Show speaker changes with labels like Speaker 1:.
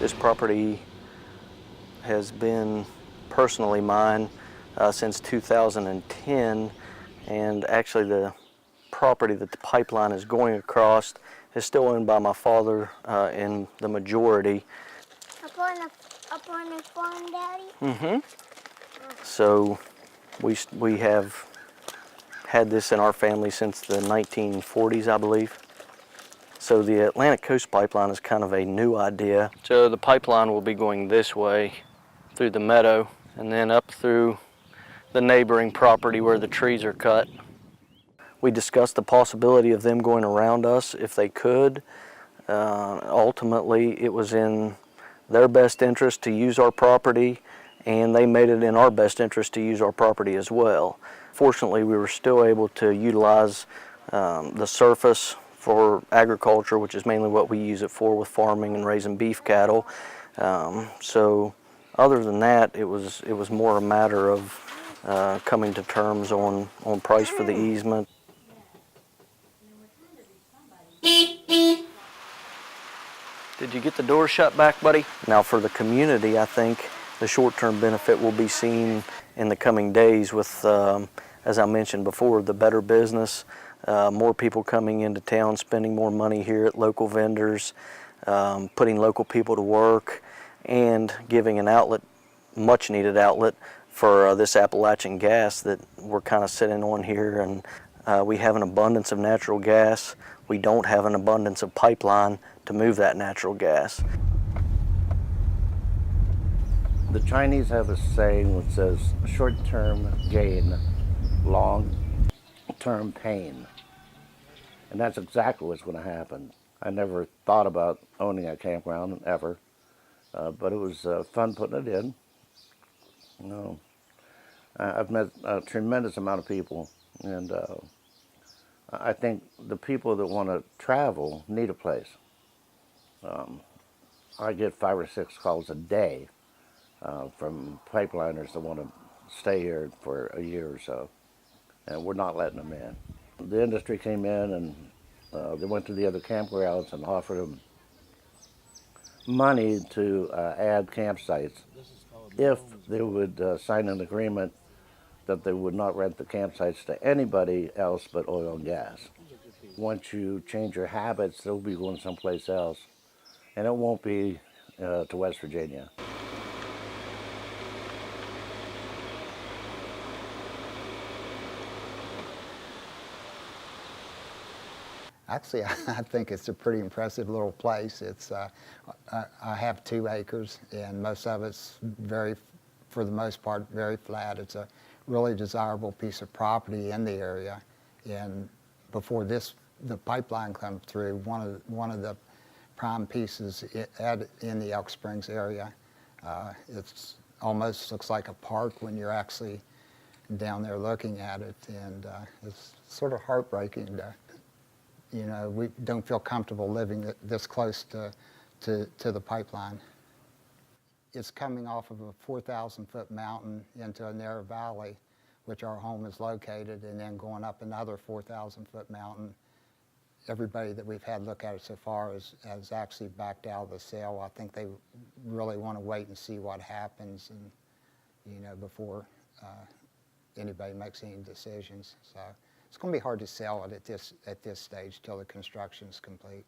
Speaker 1: This property has been personally mine since 2010, and actually the property that the pipeline is going across is still owned by my father in the majority.
Speaker 2: Up on the farm, Daddy?
Speaker 1: Mm-hmm. So we have had this in our family since the 1940s, I believe. So the Atlantic Coast Pipeline is kind of a new idea. So the pipeline will be going this way through the meadow and then up through the neighboring property where the trees are cut. We discussed the possibility of them going around us if they could. Ultimately, it was in their best interest to use our property, and they made it in our best interest to use our property as well. Fortunately, we were still able to utilize the surface for agriculture, which is mainly what we use it for with farming and raising beef cattle. So other than that, it was more a matter of coming to terms on price for the easement. Did you get the door shut back, buddy? Now for the community, I think the short-term benefit will be seen in the coming days with, as I mentioned before, the better business, more people coming into town, spending more money here at local vendors, putting local people to work, and giving an outlet, much needed outlet, for this Appalachian gas that we're kind of sitting on here. And we have an abundance of natural gas. We don't have an abundance of pipeline to move that natural gas.
Speaker 3: The Chinese have a saying that says, short-term gain, long-term pain. And that's exactly what's going to happen. I never thought about owning a campground, ever. But it was fun putting it in. You know, I've met a tremendous amount of people, and I think the people that want to travel need a place. I get 5 or 6 calls a day from pipeliners that want to stay here for a year or so, and we're not letting them in. The industry came in and they went to the other campgrounds and offered them money to add campsites if they would sign an agreement that they would not rent the campsites to anybody else but oil and gas. Once you change your habits, they'll be going someplace else, and it won't be to West Virginia.
Speaker 4: Actually, I think it's a pretty impressive little place. I have 2 acres, and most of it's for the most part, very flat. It's a really desirable piece of property in the area. And before the pipeline comes through, one of the prime pieces in the Elk Springs area. It's almost looks like a park when you're actually down there looking at it, and it's sort of heartbreaking to, you know, we don't feel comfortable living this close to the pipeline. It's coming off of a 4,000-foot mountain into a narrow valley, which our home is located, and then going up another 4,000-foot mountain. Everybody that we've had look at it so far has actually backed out of the sale. I think they really want to wait and see what happens, and you know, before anybody makes any decisions. So it's going to be hard to sell it at this stage till the construction is complete.